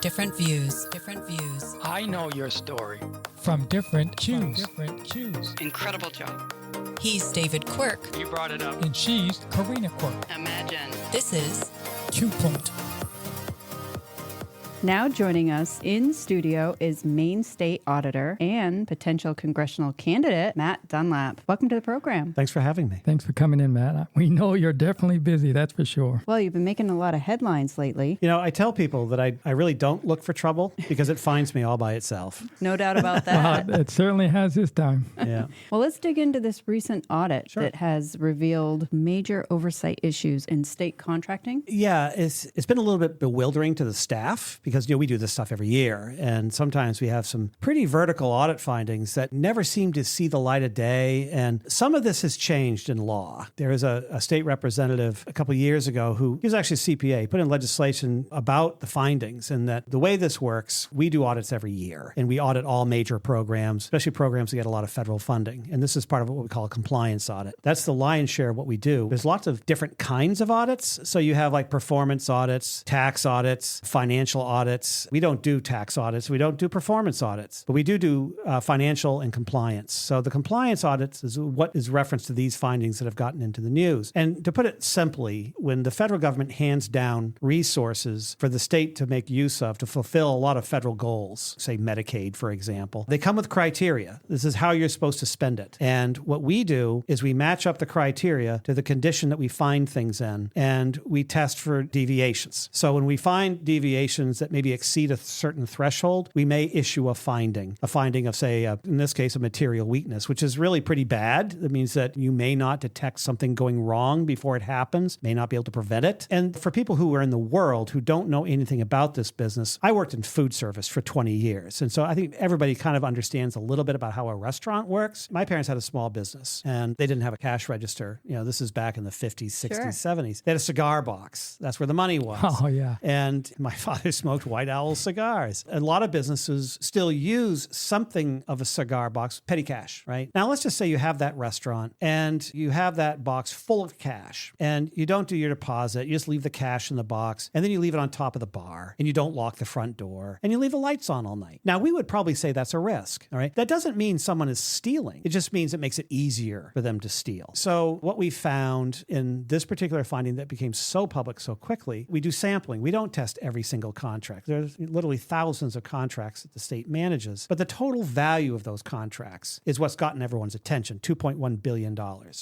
Different views. Different views. I know your story. From different choose. Incredible job. He's David Quirk. You brought it up. And she's Karina Quirk. Imagine. This is 2 Point. Now joining us in studio is Maine State Auditor and potential congressional candidate, Matt Dunlap. Welcome to the program. Thanks for having me. Thanks for coming in, Matt. We know you're definitely busy, that's for sure. Well, you've been making a lot of headlines lately. You know, I tell people that I really don't look for trouble because it finds me all by itself. No doubt about that. It certainly has this time. Yeah. Well, let's dig into this recent audit that has revealed major oversight issues in state contracting. Yeah, it's been a little bit bewildering to the staff because, we do this stuff every year. And sometimes we have some pretty vertical audit findings that never seem to see the light of day. And some of this has changed in law. There is a state representative a couple of years ago he was actually a CPA, put in legislation about the findings and that the way this works, we do audits every year. And we audit all major programs, especially programs that get a lot of federal funding. And this is part of what we call a compliance audit. That's the lion's share of what we do. There's lots of different kinds of audits. So you have like performance audits, tax audits, financial audits. We don't do tax audits. We don't do performance audits, but we do financial and compliance. So the compliance audits is what is referenced to these findings that have gotten into the news. And to put it simply, when the federal government hands down resources for the state to make use of to fulfill a lot of federal goals, say Medicaid, for example, they come with criteria. This is how you're supposed to spend it. And what we do is we match up the criteria to the condition that we find things in, and we test for deviations. So when we find deviations that maybe exceed a certain threshold, we may issue a finding of, say, in this case, a material weakness, which is really pretty bad. That means that you may not detect something going wrong before it happens, may not be able to prevent it. And for people who are in the world who don't know anything about this business, I worked in food service for 20 years. And so I think everybody kind of understands a little bit about how a restaurant works. My parents had a small business and they didn't have a cash register. This is back in the 50s, 60s, Sure. 70s. They had a cigar box. That's where the money was. Oh, yeah. And my father smoked White Owl cigars. A lot of businesses still use something of a cigar box, petty cash, right? Now, let's just say you have that restaurant and you have that box full of cash and you don't do your deposit. You just leave the cash in the box and then you leave it on top of the bar and you don't lock the front door and you leave the lights on all night. Now, we would probably say that's a risk, all right? That doesn't mean someone is stealing. It just means it makes it easier for them to steal. So what we found in this particular finding that became so public so quickly, we do sampling. We don't test every single contract. There's literally thousands of contracts that the state manages, but the total value of those contracts is what's gotten everyone's attention, $2.1 billion.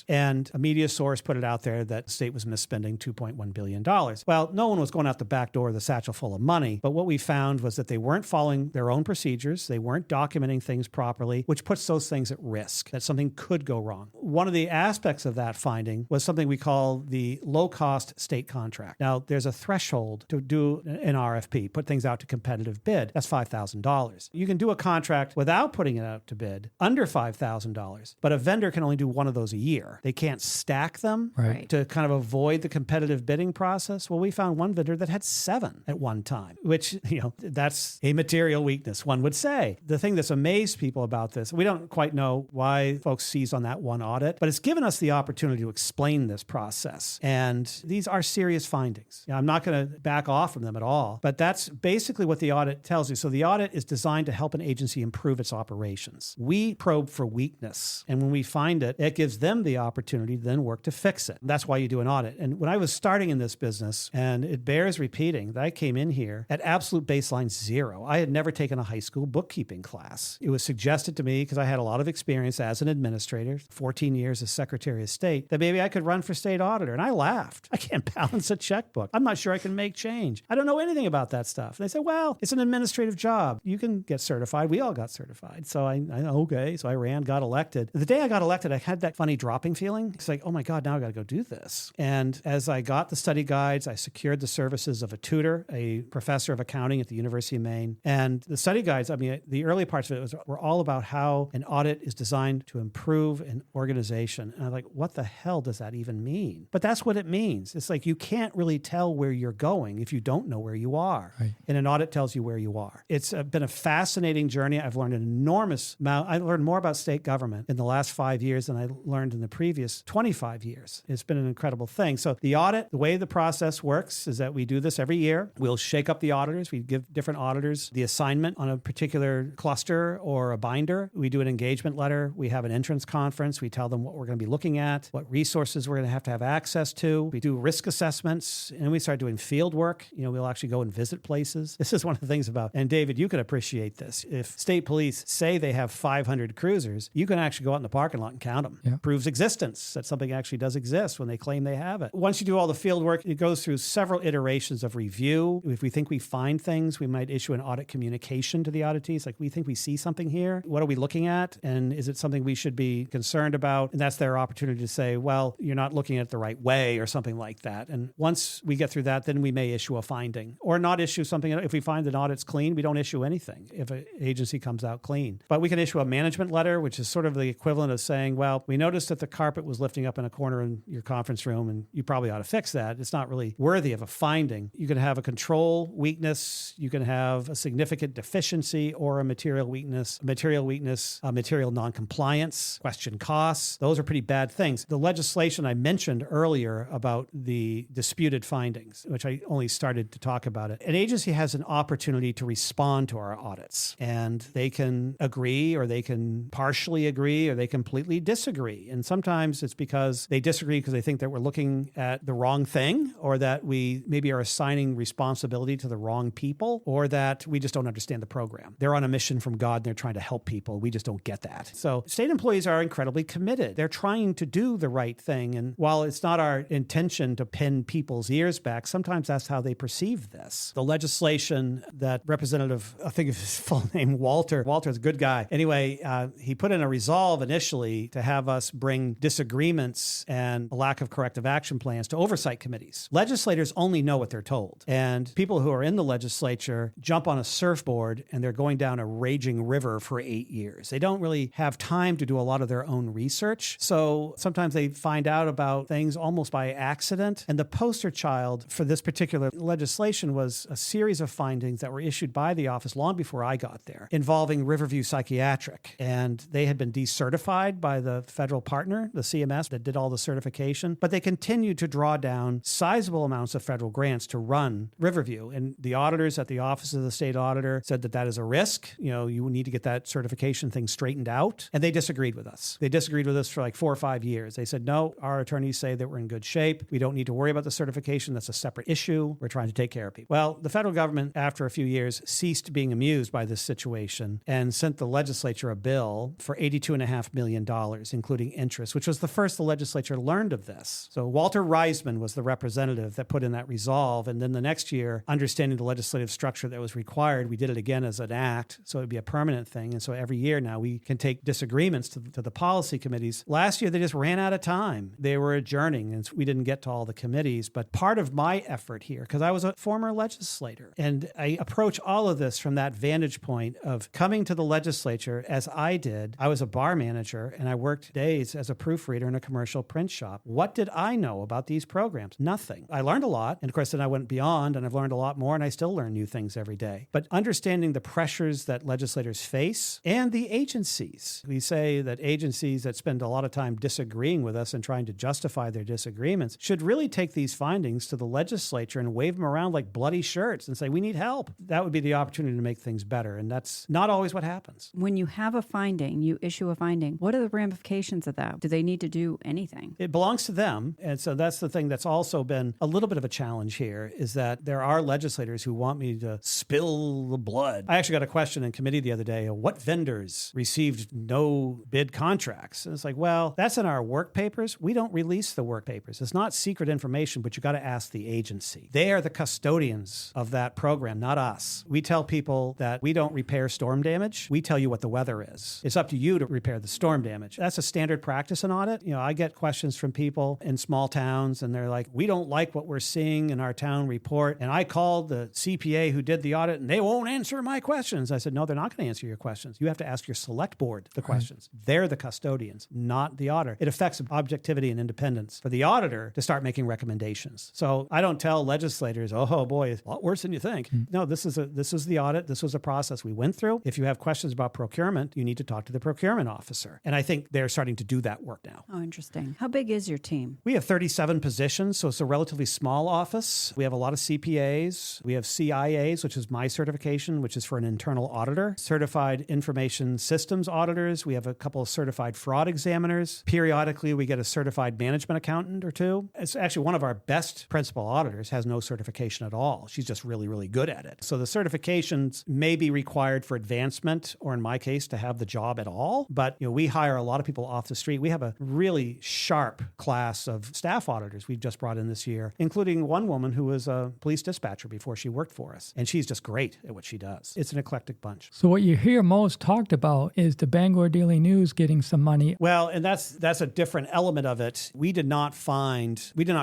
And a media source put it out there that the state was misspending $2.1 billion. Well, no one was going out the back door with a satchel full of money, but what we found was that they weren't following their own procedures. They weren't documenting things properly, which puts those things at risk, that something could go wrong. One of the aspects of that finding was something we call the low-cost state contract. Now, there's a threshold to do an RFP, put things out to competitive bid. That's $5,000. You can do a contract without putting it out to bid under $5,000, but a vendor can only do one of those a year. They can't stack them Right. to kind of avoid the competitive bidding process. Well, we found one vendor that had 7 at one time, which, that's a material weakness, one would say. The thing that's amazed people about this, we don't quite know why folks seized on that one audit, but it's given us the opportunity to explain this process. And these are serious findings. I'm not going to back off from them at all, but that's basically what the audit tells you. So the audit is designed to help an agency improve its operations. We probe for weakness, and when we find it, it gives them the opportunity to then work to fix it. That's why you do an audit. And when I was starting in this business, and it bears repeating that I came in here at absolute baseline 0. I had never taken a high school bookkeeping class. It was suggested to me, because I had a lot of experience as an administrator, 14 years as Secretary of State, that maybe I could run for state auditor. And I laughed. I can't balance a checkbook. I'm not sure I can make change. I don't know anything about that stuff. And they said, well, it's an administrative job. You can get certified. We all got certified. So so I ran, got elected. The day I got elected, I had that funny dropping feeling. It's like, oh my God, now I got to go do this. And as I got the study guides, I secured the services of a tutor, a professor of accounting at the University of Maine. And the study guides, the early parts of it were all about how an audit is designed to improve an organization. And I'm like, what the hell does that even mean? But that's what it means. It's like you can't really tell where you're going if you don't know where you are. Right. And an audit tells you where you are. It's been a fascinating journey. I've learned an enormous amount. I learned more about state government in the last 5 years than I learned in the previous 25 years. It's been an incredible thing. So the audit, the way the process works is that we do this every year. We'll shake up the auditors. We give different auditors the assignment on a particular cluster or a binder. We do an engagement letter. We have an entrance conference. We tell them what we're going to be looking at, what resources we're going to have access to. We do risk assessments, and we start doing field work. We'll actually go and visit places. This is one of the things about, and David, you can appreciate this. If state police say they have 500 cruisers, you can actually go out in the parking lot and count them. Yeah. Proves existence, that something actually does exist when they claim they have it. Once you do all the field work, it goes through several iterations of review. If we think we find things, we might issue an audit communication to the auditees. Like, we think we see something here. What are we looking at? And is it something we should be concerned about? And that's their opportunity to say, well, you're not looking at it the right way or something like that. And once we get through that, then we may issue a finding or not issue something. If we find an audit's clean, we don't issue anything if an agency comes out clean. But we can issue a management letter, which is sort of the equivalent of saying, well, we noticed that the carpet was lifting up in a corner in your conference room, and you probably ought to fix that. It's not really worthy of a finding. You can have a control weakness. You can have a significant deficiency or a material weakness, material noncompliance, question costs. Those are pretty bad things. The legislation I mentioned earlier about the disputed findings, which I only started to talk about it. An agency has an opportunity to respond to our audits, and they can agree, or they can partially agree, or they completely disagree. And sometimes it's because they disagree because they think that we're looking at the wrong thing, or that we maybe are assigning responsibility to the wrong people, or that we just don't understand the program. They're on a mission from God and they're trying to help people. We just don't get that. So state employees are incredibly committed. They're trying to do the right thing. And while it's not our intention to pin people's ears back, sometimes that's how they perceive this. The legislation that Representative, I think of his full name, Walter's a good guy. Anyway, he put in a resolve initially to have us bring disagreements and a lack of corrective action plans to oversight committees. Legislators only know what they're told. And people who are in the legislature jump on a surfboard and they're going down a raging river for 8 years. They don't really have time to do a lot of their own research. So sometimes they find out about things almost by accident. And the poster child for this particular legislation was a series of findings that were issued by the office long before I got there, involving Riverview Psychiatric. And they had been decertified by the federal partner, the CMS, that did all the certification, but they continued to draw down sizable amounts of federal grants to run Riverview. And the auditors at the Office of the State Auditor said that that is a risk. You need to get that certification thing straightened out. And they disagreed with us. They disagreed with us for like 4 or 5 years. They said, no, our attorneys say that we're in good shape. We don't need to worry about the certification. That's a separate issue. We're trying to take care of people. Well, the federal government, after a few years, ceased being amused by this situation and sent the legislature a bill for $82.5 million, including interest, which was the first the legislature learned of this. So Walter Reisman was the representative that put in that resolve. And then the next year, understanding the legislative structure that was required, we did it again as an act. So it'd be a permanent thing. And so every year now we can take disagreements to the policy committees. Last year, they just ran out of time. They were adjourning and we didn't get to all the committees. But part of my effort here, because I was a former legislator, and I approach all of this from that vantage point of coming to the legislature as I did. I was a bar manager and I worked days as a proofreader in a commercial print shop. What did I know about these programs? Nothing. I learned a lot. And of course, then I went beyond and I've learned a lot more, and I still learn new things every day. But understanding the pressures that legislators face and the agencies. We say that agencies that spend a lot of time disagreeing with us and trying to justify their disagreements should really take these findings to the legislature and wave them around like bloody shirts and say, we need help. That would be the opportunity to make things better. And that's not always what happens. When you have a finding, you issue a finding, what are the ramifications of that? Do they need to do anything? It belongs to them. And so that's the thing that's also been a little bit of a challenge here, is that there are legislators who want me to spill the blood. I actually got a question in committee the other day, what vendors received no bid contracts? And it's like, well, that's in our work papers. We don't release the work papers. It's not secret information, but you got to ask the agency. They are the custodians of that program, not us. We tell people that we don't repair storm damage. We tell you what the weather is. It's up to you to repair the storm damage. That's a standard practice in audit. I get questions from people in small towns and they're like, we don't like what we're seeing in our town report. And I called the CPA who did the audit and they won't answer my questions. I said, no, they're not going to answer your questions. You have to ask your select board the questions. They're the custodians, not the auditor. It affects objectivity and independence for the auditor to start making recommendations. So I don't tell legislators, oh boy, what worse than you think. No, this is the audit. This was a process we went through. If you have questions about procurement, you need to talk to the procurement officer. And I think they're starting to do that work now. Oh, interesting. How big is your team? We have 37 positions, so it's a relatively small office. We have a lot of CPAs. We have CIAs, which is my certification, which is for an internal auditor. Certified information systems auditors. We have a couple of certified fraud examiners. Periodically, we get a certified management accountant or two. It's actually one of our best principal auditors has no certification at all. She's just really, really good at it. So the certifications may be required for advancement, or in my case, to have the job at all. But we hire a lot of people off the street. We have a really sharp class of staff auditors we've just brought in this year, including one woman who was a police dispatcher before she worked for us. And she's just great at what she does. It's an eclectic bunch. So what you hear most talked about is the Bangor Daily News getting some money. Well, and that's a different element of it. We did not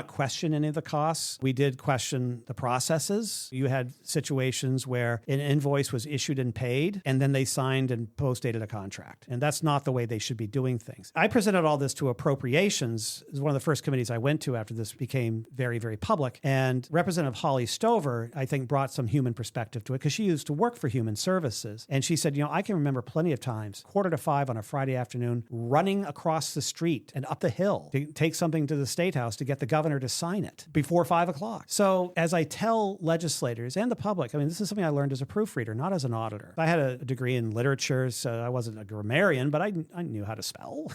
question any of the costs. We did question the processes. You had situations where an invoice was issued and paid, and then they signed and post-dated a contract. And that's not the way they should be doing things. I presented all this to appropriations. It was one of the first committees I went to after this became very, very public. And Representative Holly Stover, I think, brought some human perspective to it because she used to work for Human Services. And she said, I can remember plenty of times, 4:45 on a Friday afternoon, running across the street and up the hill to take something to the State House to get the governor to sign it before 5 o'clock. So as I tell legislators and the public, this is something I learned as a proofreader, not as an auditor. I had a degree in literature, so I wasn't a grammarian, but I knew how to spell.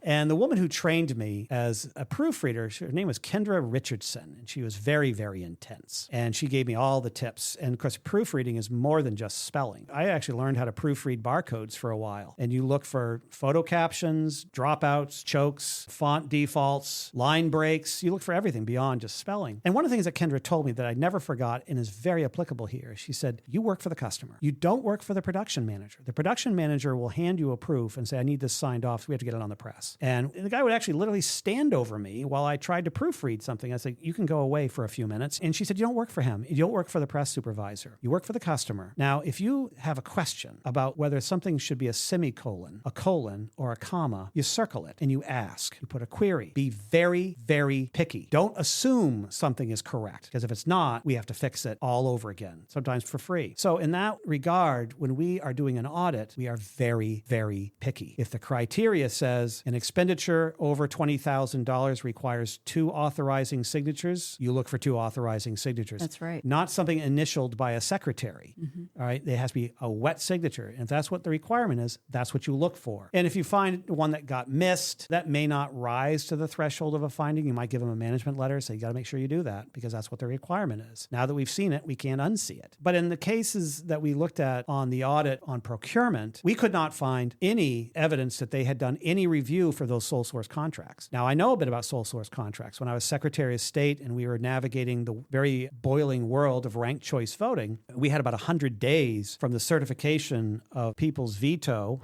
And the woman who trained me as a proofreader, her name was Kendra Richardson, and she was very, very intense. And she gave me all the tips. And of course, proofreading is more than just spelling. I actually learned how to proofread barcodes for a while. And you look for photo captions, dropouts, chokes, font defaults, line breaks. You look for everything beyond just spelling. And one of the things that Kendra told me that I never forgot and is very applicable here, she said, you work for the customer. You don't work for the production manager. The production manager will hand you a proof and say, I need this signed off, so we have to get it on the press. And the guy would actually literally stand over me while I tried to proofread something. I said, you can go away for a few minutes. And she said, you don't work for him. You don't work for the press supervisor. You work for the customer. Now, if you have a question about whether something should be a semicolon, a colon, or a comma, you circle it and you ask. You put a query. Be very, very picky. Don't assume something is correct, because if it's not, we have to fix it all over again, sometimes for free. So in that regard, when we are doing an audit, we are very, very picky. If the criteria says an expenditure over $20,000 requires 2 authorizing signatures, you look for 2 authorizing signatures. That's right. Not something initialed by a secretary. All right. It has to be a wet signature. And if that's what the requirement is, that's what you look for. And if you find one that got missed, that may not rise to the threshold of a finding. You might give them a management letter, say, you got to make sure you do that because that's what the requirement is. Now that we've seen it, we can't unsee it. But in the cases that we looked at on the audit on procurement, we could not find any evidence that they had done any review for those sole source contracts. Now, I know a bit about sole source contracts. When I was Secretary of State and we were navigating the very boiling world of ranked choice voting, we had about 100 days from the certification of people's veto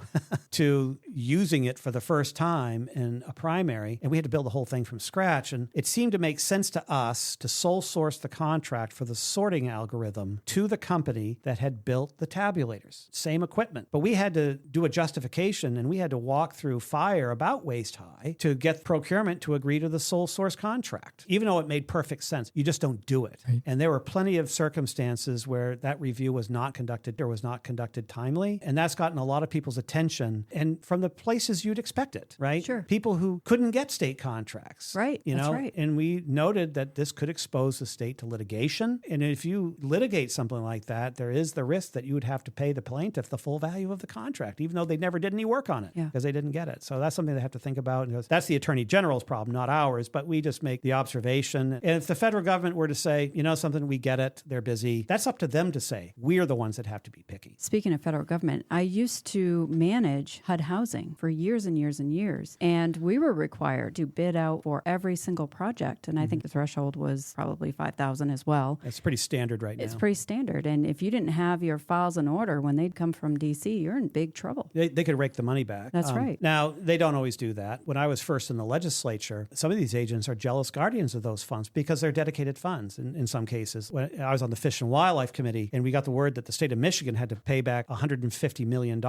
to using it for the first time in a primary. And we had to build the whole thing from scratch. And it seemed to make sense to us to sole source the contract for the sorting algorithm to the company that had built the tabulators. Same equipment. But we had to do a justification and we had to walk through fire about waist high to get procurement to agree to the sole source contract. Even though it made perfect sense, you just don't do it. Right. And there were plenty of circumstances where that review was not conducted or was not conducted timely. And that's gotten a lot of people's attention and from the places you'd expect it, right? Sure. People who couldn't get state contracts. Right. That's right. And we noted that this could expose the state to litigation. And if you litigate something like that, there is the risk that you would have to pay the plaintiff the full value of the contract, even though they never did any work on it because they didn't get it. So that's something they have to think about. That's the Attorney General's problem, not ours, but we just make the observation. And if the federal government were to say, something, we get it, they're busy, that's up to them to say. We're the ones that have to be picky. Speaking of federal government, I used to manage HUD housing for years and years and years. And we were required to bid out for every single project. And I think the threshold was probably 5,000 as well. That's pretty standard right now. It's pretty standard. And if you didn't have your files in order when they'd come from DC, you're in big trouble. They could rake the money back. That's right. Now, they don't always do that. When I was first in the legislature, some of these agents are jealous guardians of those funds because they're dedicated funds in some cases. When I was on the Fish and Wildlife Committee, and we got the word that the state of Michigan had to pay back $150 million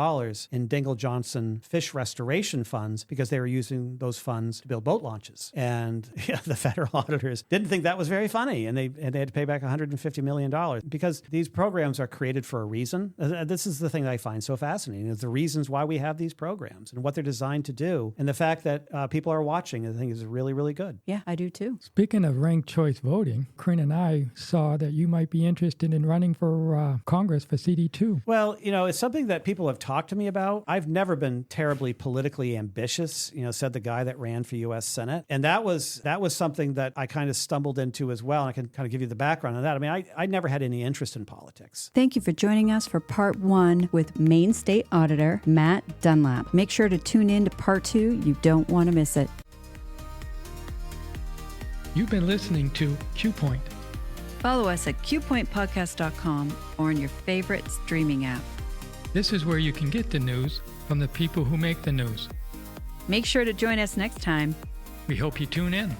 in Dingle Johnson fish restoration funds because they were using those funds to build boat launches. And the federal auditors didn't think that was very funny, and they had to pay back $150 million because these programs are created for a reason. This is the thing that I find so fascinating, is the reasons why we have these programs and what they're designed to do. And the fact that people are watching, I think, is really, really good. Yeah, I do too. Speaking of ranked choice voting, Corinne and I saw that you might be interested in running for Congress for CD2. Well, it's something that people have talked to me about. I've never been terribly politically ambitious, said the guy that ran for U.S. Senate. And that was something that I kind of stumbled into as well. And I can kind of give you the background on that. I mean, I never had any interest in politics. Thank you for joining us for part 1 with Maine State Auditor Matt Dunlap. Make sure to tune in to part 2. You don't want to miss it. You've been listening to Q Point. Follow us at qpointpodcast.com or on your favorite streaming app. This is where you can get the news from the people who make the news. Make sure to join us next time. We hope you tune in.